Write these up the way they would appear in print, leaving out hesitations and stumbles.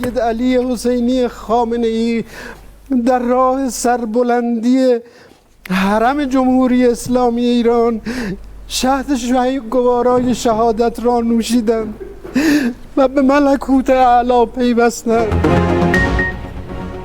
سید علی حسینی خامنه‌ای در راه سربلندی حرم جمهوری اسلامی ایران شهد گوارای شهادت را نوشیدند و به ملکوت اعلی پیوستند.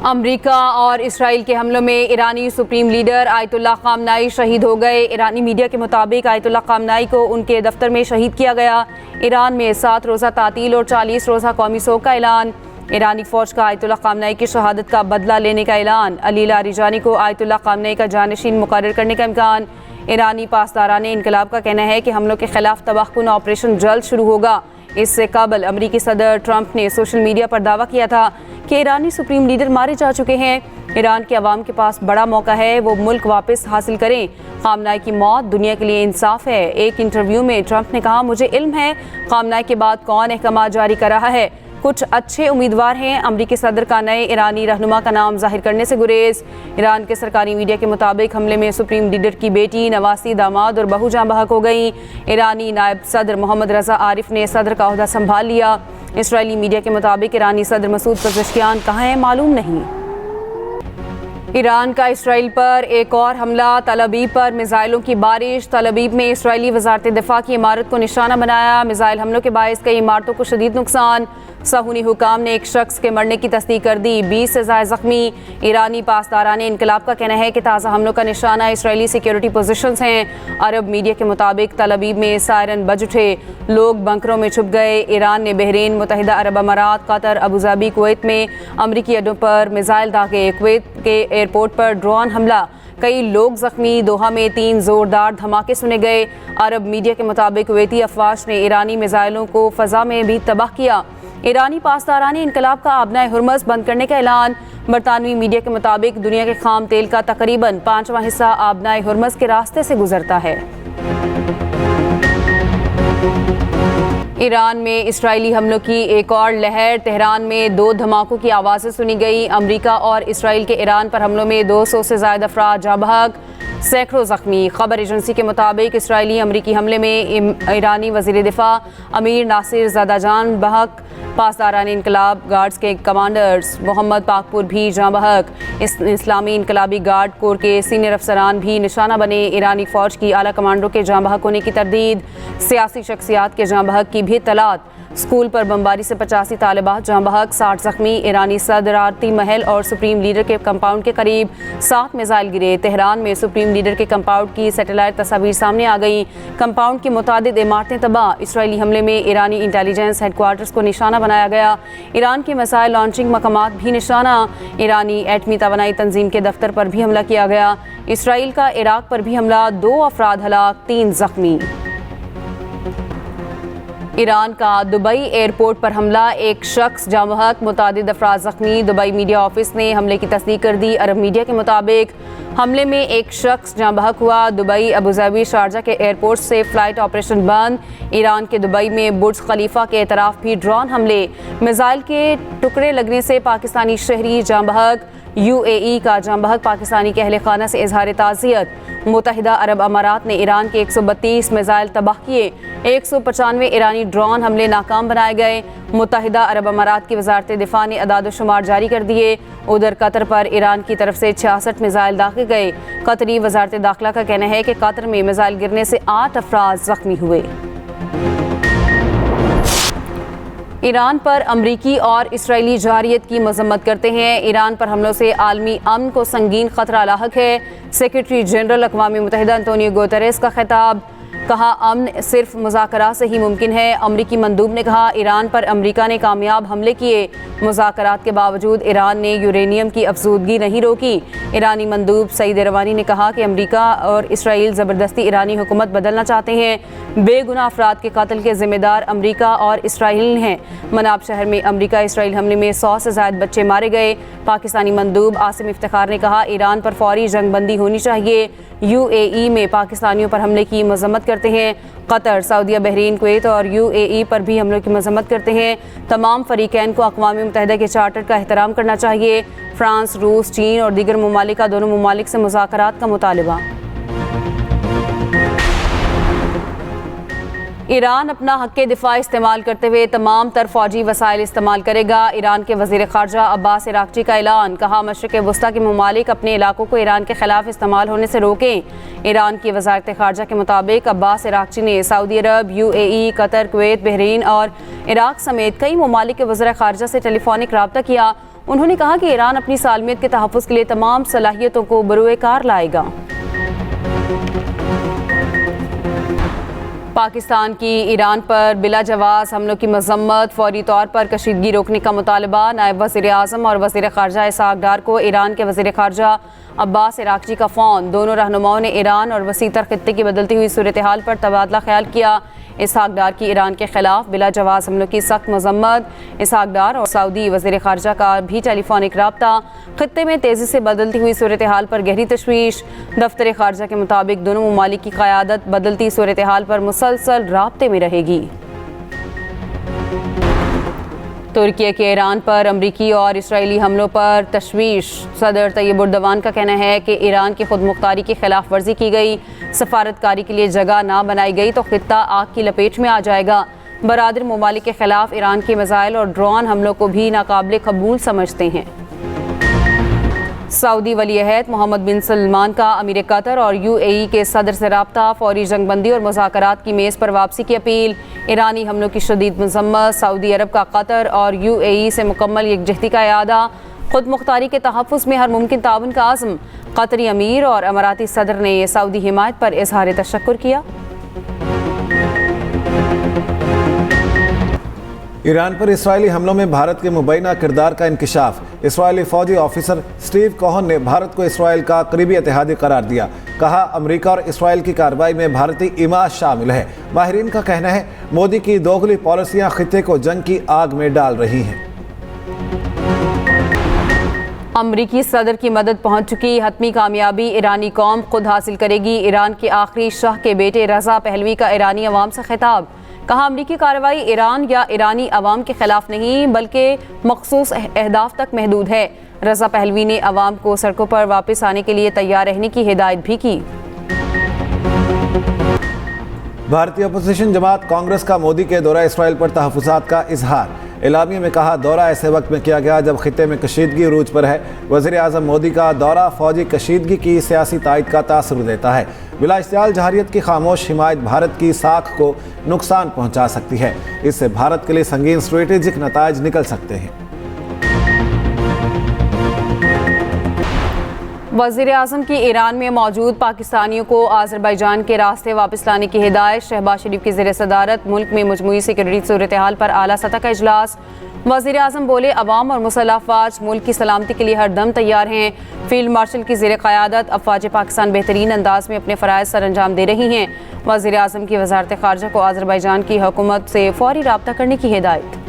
امریکہ اور اسرائیل کے حملوں میں ایرانی سپریم لیڈر آیت اللہ خامنائی شہید ہو گئے۔ ایرانی میڈیا کے مطابق آیت اللہ خامنائی کو ان کے دفتر میں شہید کیا گیا۔ ایران میں 7 روزہ تعطیل اور 40 روزہ قومی سوگ کا اعلان۔ ایرانی فوج کا آیت اللہ خامنائی کی شہادت کا بدلہ لینے کا اعلان۔ علی لاریجانی کو آیت اللہ خامنائی کا جانشین مقرر کرنے کا امکان۔ ایرانی پاسداران انقلاب کا کہنا ہے کہ حملوں کے خلاف تباہ کن آپریشن جلد شروع ہوگا۔ اس سے قبل امریکی صدر ٹرمپ نے سوشل میڈیا پر دعویٰ کیا تھا کہ ایرانی سپریم لیڈر مارے جا چکے ہیں۔ ایران کے عوام کے پاس بڑا موقع ہے، وہ ملک واپس حاصل کریں۔ خامنائی کی موت دنیا کے لیے انصاف ہے۔ ایک انٹرویو میں ٹرمپ نے کہا، مجھے علم ہے خامنائی کے بعد کون احکامات جاری کر رہا ہے۔ کچھ اچھے امیدوار ہیں۔ امریکی صدر کا نئے ایرانی رہنما کا نام ظاہر کرنے سے گریز۔ ایران کے سرکاری میڈیا کے مطابق حملے میں سپریم لیڈر کی بیٹی، نواسی، داماد اور بہو جاں بحق ہو گئیں۔ ایرانی نائب صدر محمد رضا عارف نے صدر کا عہدہ سنبھال لیا۔ اسرائیلی میڈیا کے مطابق ایرانی صدر مسعود پزشکیان کہاں ہیں معلوم نہیں۔ ایران کا اسرائیل پر ایک اور حملہ، تل ابیب پر میزائلوں کی بارش۔ تل ابیب میں اسرائیلی وزارت دفاع کی عمارت کو نشانہ بنایا۔ میزائل حملوں کے باعث کئی عمارتوں کو شدید نقصان۔ صہیونی حکام نے ایک شخص کے مرنے کی تصدیق کر دی، 20 سے زائد زخمی۔ ایرانی پاسداران انقلاب کا کہنا ہے کہ تازہ حملوں کا نشانہ اسرائیلی سیکیورٹی پوزیشنز ہیں۔ عرب میڈیا کے مطابق تل ابیب میں سائرن بج اٹھے، لوگ بنکروں میں چھپ گئے۔ ایران نے بحرین، متحدہ عرب امارات، قطر، ابوظہبی، کویت میں امریکی اڈوں پر میزائل داغے۔ کویت کے ایئرپورٹ پر ڈرون حملہ، کئی لوگ زخمی۔ دوحہ میں 3 زوردار دھماکے سنے گئے۔ عرب میڈیا کے مطابق کویتی افواج نے ایرانی میزائلوں کو فضا میں بھی تباہ کیا۔ ایرانی پاسداران انقلاب کا آبنائے ہرمز بند کرنے کا اعلان۔ برطانوی میڈیا کے مطابق دنیا کے خام تیل کا تقریباً 5واں حصہ آبنائے ہرمز کے راستے سے گزرتا ہے۔ ایران میں اسرائیلی حملوں کی ایک اور لہر، تہران میں 2 دھماکوں کی آوازیں سنی گئی۔ امریکہ اور اسرائیل کے ایران پر حملوں میں 200 سے زائد افراد جاں بحق، سینکڑوں زخمی۔ خبر ایجنسی کے مطابق اسرائیلی امریکی حملے میں ایرانی وزیر دفاع امیر ناصر زادہ جان بحق، پاسداران انقلاب گارڈز کے کمانڈرز محمد پاکپور بھی جاں بحق۔ اسلامی انقلابی گارڈ کور کے سینئر افسران بھی نشانہ بنے۔ ایرانی فوج کی اعلیٰ کمانڈروں کے جاں بحق ہونے کی تردید، سیاسی شخصیات کے جاں بحق کی بھی اطلاعات۔ اسکول پر بمباری سے 85 طالبات جاں بحق، 60 زخمی۔ ایرانی صدارتی محل اور سپریم لیڈر کے کمپاؤنڈ کے قریب 7 میزائل گرے۔ تہران میں سپریم لیڈر کے کمپاؤنڈ کی سیٹلائٹ تصاویر سامنے آ گئیں۔ کمپاؤنڈ کی متعدد عمارتیں تباہ۔ اسرائیلی حملے میں ایرانی انٹیلیجنس ہیڈ کوارٹرز کو نشانہ بنایا گیا۔ ایران کے میزائل لانچنگ مقامات بھی نشانہ۔ ایرانی ایٹمی توانائی تنظیم کے دفتر پر بھی حملہ کیا گیا۔ اسرائیل کا عراق پر بھی حملہ، 2 افراد ہلاک، 3 زخمی۔ ایران کا دبئی ایئرپورٹ پر حملہ، ایک شخص جاں بحق، متعدد افراد زخمی۔ دبئی میڈیا آفس نے حملے کی تصدیق کر دی۔ عرب میڈیا کے مطابق حملے میں ایک شخص جاں بحق ہوا۔ دبئی، ابوظہبی، شارجہ کے ایئرپورٹ سے فلائٹ آپریشن بند۔ ایران کے دبئی میں برج خلیفہ کے اطراف بھی ڈرون حملے، میزائل کے ٹکڑے لگنے سے پاکستانی شہری جاں بحق۔ UAE کا جاں بحق پاکستانی کے اہل خانہ سے اظہار تعزیت۔ متحدہ عرب امارات نے ایران کے 132 میزائل تباہ کیے، 195 ایرانی ڈرون حملے ناکام بنائے گئے۔ متحدہ عرب امارات کی وزارت دفاع نے اعداد و شمار جاری کر دیے۔ ادھر قطر پر ایران کی طرف سے 66 میزائل داغے گئے۔ قطری وزارت داخلہ کا کہنا ہے کہ قطر میں میزائل گرنے سے 8 افراد زخمی ہوئے۔ ایران پر امریکی اور اسرائیلی جارحیت کی مذمت کرتے ہیں۔ ایران پر حملوں سے عالمی امن کو سنگین خطرہ لاحق ہے۔ سیکرٹری جنرل اقوام متحدہ انتونیو گوتریس کا خطاب، کہا امن صرف مذاکرات سے ہی ممکن ہے۔ امریکی مندوب نے کہا ایران پر امریکہ نے کامیاب حملے کیے، مذاکرات کے باوجود ایران نے یورینیم کی افزودگی نہیں روکی۔ ایرانی مندوب سعید ایروانی نے کہا کہ امریکہ اور اسرائیل زبردستی ایرانی حکومت بدلنا چاہتے ہیں۔ بے گناہ افراد کے قتل کے ذمہ دار امریکہ اور اسرائیل ہیں۔ مناب شہر میں امریکہ اسرائیل حملے میں 100 سے زائد بچے مارے گئے۔ پاکستانی مندوب عاصم افتخار نے کہا ایران پر فوری جنگ بندی ہونی چاہیے۔ UAE میں پاکستانیوں پر حملے کی مذمت کرتے ہیں۔ قطر، سعودیہ، بحرین، کویت اور UAE پر بھی حملوں کی مذمت کرتے ہیں۔ تمام فریقین کو اقوام متحدہ کے چارٹر کا احترام کرنا چاہیے۔ فرانس، روس، چین اور دیگر ممالک کا دونوں ممالک سے مذاکرات کا مطالبہ۔ ایران اپنا حق دفاع استعمال کرتے ہوئے تمام تر فوجی وسائل استعمال کرے گا۔ ایران کے وزیر خارجہ عباس عراقچی کا اعلان، کہا مشرق وسطیٰ کے ممالک اپنے علاقوں کو ایران کے خلاف استعمال ہونے سے روکیں۔ ایران کی وزارت خارجہ کے مطابق عباس عراقچی نے سعودی عرب، UAE، قطر، کویت، بحرین اور عراق سمیت کئی ممالک کے وزراء خارجہ سے ٹیلی فونک رابطہ کیا۔ انہوں نے کہا کہ ایران اپنی سالمیت کے تحفظ کے لیے تمام صلاحیتوں کو بروئے کار لائے گا۔ پاکستان کی ایران پر بلا جواز حملوں کی مذمت، فوری طور پر کشیدگی روکنے کا مطالبہ۔ نائب وزیر اعظم اور وزیر خارجہ اسحاق ڈار کو ایران کے وزیر خارجہ عباس عراقچی کا فون۔ دونوں رہنماؤں نے ایران اور وسیع تر خطے کی بدلتی ہوئی صورتحال پر تبادلہ خیال کیا۔ اسحاق ڈار کی ایران کے خلاف بلا جواز حملوں کی سخت مذمت۔ اسحاق ڈار اور سعودی وزیر خارجہ کا بھی ٹیلی فونک رابطہ۔ خطے میں تیزی سے بدلتی ہوئی صورتحال پر گہری تشویش۔ دفتر خارجہ کے مطابق دونوں ممالک کی قیادت بدلتی صورتحال پر مسلسل رابطے میں رہے گی۔ ترکی کے ایران پر امریکی اور اسرائیلی حملوں پر تشویش۔ صدر طیب اردوان کا کہنا ہے کہ ایران کی خود مختاری کی خلاف ورزی کی گئی، سفارتکاری کے لیے جگہ نہ بنائی گئی تو خطہ آگ کی لپیٹ میں آ جائے گا۔ برادر ممالک کے خلاف ایران کے میزائل اور ڈرون حملوں کو بھی ناقابل قبول سمجھتے ہیں۔ سعودی ولی عہد محمد بن سلمان کا امیر قطر اور UAE کے صدر سے رابطہ، فوری جنگ بندی اور مذاکرات کی میز پر واپسی کی اپیل۔ ایرانی حملوں کی شدید مذمت، سعودی عرب کا قطر اور UAE سے مکمل یکجہتی کا اعادہ، خود مختاری کے تحفظ میں ہر ممکن تعاون کا عزم۔ قطری امیر اور اماراتی صدر نے سعودی حمایت پر اظہار تشکر کیا۔ ایران پر اسرائیلی حملوں میں بھارت کے مبینہ کردار کا انکشاف۔ اسرائیلی فوجی آفیسر سٹیو کوہن نے بھارت کو اسرائیل کا قریبی اتحادی قرار دیا۔ کہا امریکہ اور اسرائیل کی کارروائی میں بھارتی ایما شامل ہے۔ ماہرین کا کہنا ہے مودی کی دوغلی پالیسیاں خطے کو جنگ کی آگ میں ڈال رہی ہیں۔ امریکی صدر کی مدد پہنچ چکی، حتمی کامیابی ایرانی قوم خود حاصل کرے گی۔ ایران کے آخری شاہ کے بیٹے رضا پہلوی کا ایرانی عوام سے خطاب۔ کہا امریکی کارروائی ایران یا ایرانی عوام کے خلاف نہیں بلکہ مخصوص اہداف تک محدود ہے۔ رضا پہلوی نے عوام کو سڑکوں پر واپس آنے کے لیے تیار رہنے کی ہدایت بھی کی۔ بھارتی اپوزیشن جماعت کانگریس کا مودی کے دورہ اسرائیل پر تحفظات کا اظہار۔ اعلامیہ میں کہا دورہ ایسے وقت میں کیا گیا جب خطے میں کشیدگی عروج پر ہے۔ وزیر اعظم مودی کا دورہ فوجی کشیدگی کی سیاسی تائید کا تاثر دیتا ہے۔ بلا اشتعال جارحیت کی خاموش حمایت بھارت کی ساکھ کو نقصان پہنچا سکتی ہے۔ اس سے بھارت کے لیے سنگین اسٹریٹجک نتائج نکل سکتے ہیں۔ وزیر اعظم کی ایران میں موجود پاکستانیوں کو آذربائیجان کے راستے واپس لانے کی ہدایت۔ شہباز شریف کی زیر صدارت ملک میں مجموعی سیکورٹی صورتحال پر اعلیٰ سطح کا اجلاس۔ وزیر اعظم بولے عوام اور مسلح افواج ملک کی سلامتی کے لیے ہر دم تیار ہیں۔ فیلڈ مارشل کی زیر قیادت افواج پاکستان بہترین انداز میں اپنے فرائض سر انجام دے رہی ہیں۔ وزیر اعظم کی وزارت خارجہ کو آذربائیجان کی حکومت سے فوری رابطہ کرنے کی ہدایت۔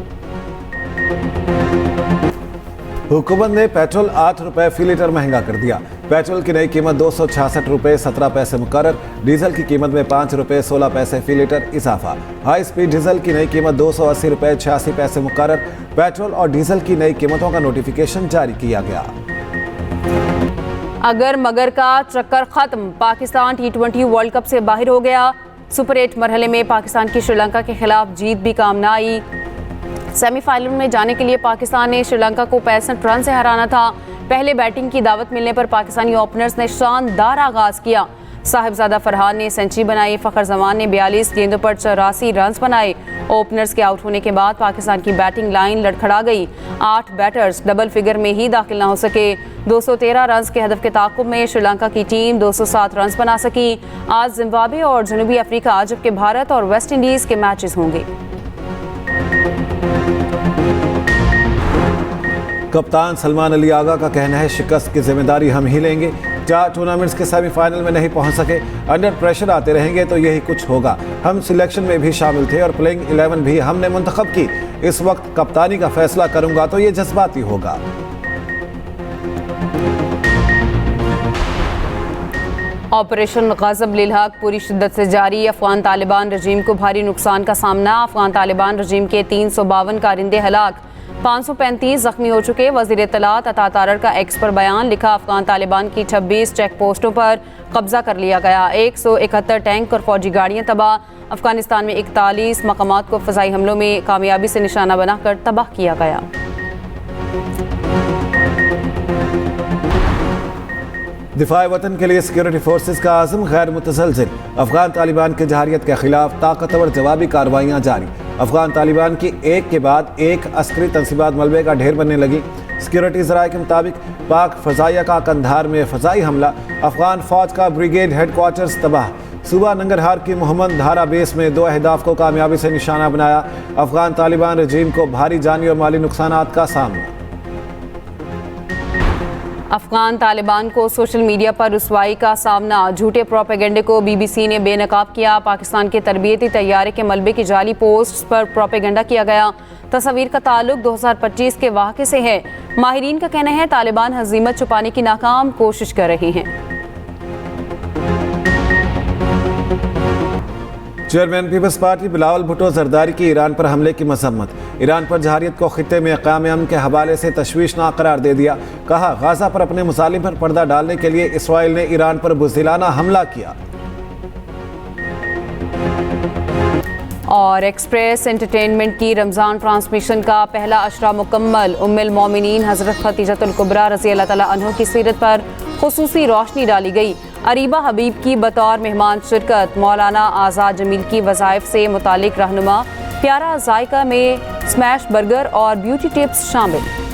حکومت نے پیٹرول 8 روپے فی لیٹر مہنگا کر دیا۔ پیٹرول کی نئی قیمت 266 روپے 17 پیسے مقرر۔ ڈیزل کی قیمت میں 5 روپے 16 پیسے فی لیٹر اضافہ۔ ہائی سپیڈ ڈیزل کی نئی قیمت 280 روپے 86 پیسے مقرر۔ پیٹرول اور ڈیزل کی نئی قیمتوں کا نوٹیفیکیشن جاری کیا گیا۔ اگر مگر کا چکر ختم، پاکستان T20 ورلڈ کپ سے باہر ہو گیا۔ سپر 8 مرحلے میں پاکستان کی سری لنکا کے خلاف جیت بھی کام نہ آئی۔ سیمی فائنل میں جانے کے لیے پاکستان نے سری لنکا کو 65 رن سے ہرانا تھا۔ پہلے بیٹنگ کی دعوت ملنے پر پاکستانی اوپنرز نے شاندار آغاز کیا۔ صاحبزادہ فرحان نے سنچری بنائی، فخر زمان نے 42 گیندوں پر 84 رنز بنائے۔ اوپنرز کے آؤٹ ہونے کے بعد پاکستان کی بیٹنگ لائن لڑکھڑا گئی۔ 8 بیٹرز ڈبل فگر میں ہی داخل نہ ہو سکے۔ 213 رنز کے ہدف کے تعاقب میں سری لنکا کی ٹیم 207 رنز بنا سکی۔ آج زمبابوے اور جنوبی افریقہ جبکہ بھارت اور ویسٹ انڈیز کے میچز ہوں گے۔ کپتان سلمان علی آغا کا کہنا ہے شکست کی ذمہ داری ہم ہی لیں گے۔ 4 ٹورنامنٹس کے سیمی فائنل میں نہیں پہنچ سکے، انڈر پریشر آتے رہیں گے تو یہی کچھ ہوگا۔ ہم سلیکشن میں بھی شامل تھے اور پلینگ 11 بھی ہم نے منتخب کی۔ اس وقت کپتانی کا فیصلہ کروں گا تو یہ جذباتی ہوگا۔ آپریشن غضب للحق پوری شدت سے جاری۔ افغان طالبان رجیم کو بھاری نقصان کا سامنا۔ افغان طالبان رجیم کے 352 کارندے ہلاک۔ 535 زخمی ہو چکے. وزیر اطلاعات عطا تارڑ کا ایکس پر بیان لکھا افغان طالبان کی 26 چیک پوسٹوں پر قبضہ کر لیا گیا. 171 ٹینک اور فوجی گاڑیاں تباہ. افغانستان میں 41 مقامات کو فضائی حملوں میں کامیابی سے نشانہ بنا کر تباہ کیا گیا. دفاع وطن کے لیے سیکیورٹی فورسز کا عزم غیر متزلزل. افغان طالبان کی جارحیت کے خلاف طاقتور جوابی کارروائیاں جاری. افغان طالبان کی ایک کے بعد ایک عسکری تنصیبات ملبے کا ڈھیر بننے لگی. سیکیورٹی ذرائع کے مطابق پاک فضائیہ کا قندھار میں فضائی حملہ. افغان فوج کا بریگیڈ ہیڈ کوارٹرز تباہ. صوبہ ننگرہار کی محمد دھارا بیس میں 2 اہداف کو کامیابی سے نشانہ بنایا. افغان طالبان رجیم کو بھاری جانی اور مالی نقصانات کا سامنا. افغان طالبان کو سوشل میڈیا پر رسوائی کا سامنا. جھوٹے پروپیگنڈے کو بی بی سی نے بے نقاب کیا. پاکستان کے تربیتی طیارے کے ملبے کی جعلی پوسٹس پر پروپیگنڈا کیا گیا. تصاویر کا تعلق 2025 کے واقعے سے ہے. ماہرین کا کہنا ہے طالبان ہزیمت چھپانے کی ناکام کوشش کر رہے ہیں. Chairman Peoples Party Bilawal Bhutto Zardari کی ایران پر حملے کی مذمت. ایران پر جارحیت کو خطے میں قیام امن کے حوالے سے تشویشناک قرار دے دیا. کہا غزہ پر اپنے مظالم پر پردہ ڈالنے کے لیے اسرائیل نے ایران پر بزدلانہ حملہ کیا. اور ایکسپریس انٹرٹینمنٹ کی رمضان ٹرانسمیشن کا پہلا اشرہ مکمل. ام المومنین حضرت خدیجہ الکبریٰ رضی اللہ تعالیٰ عنہ کی سیرت پر خصوصی روشنی ڈالی گئی. اریبہ حبیب کی بطور مہمان شرکت. مولانا آزاد جمیل کی وظائف سے متعلق رہنما. پیارا ذائقہ میں سمیش برگر اور بیوٹی ٹپس شامل.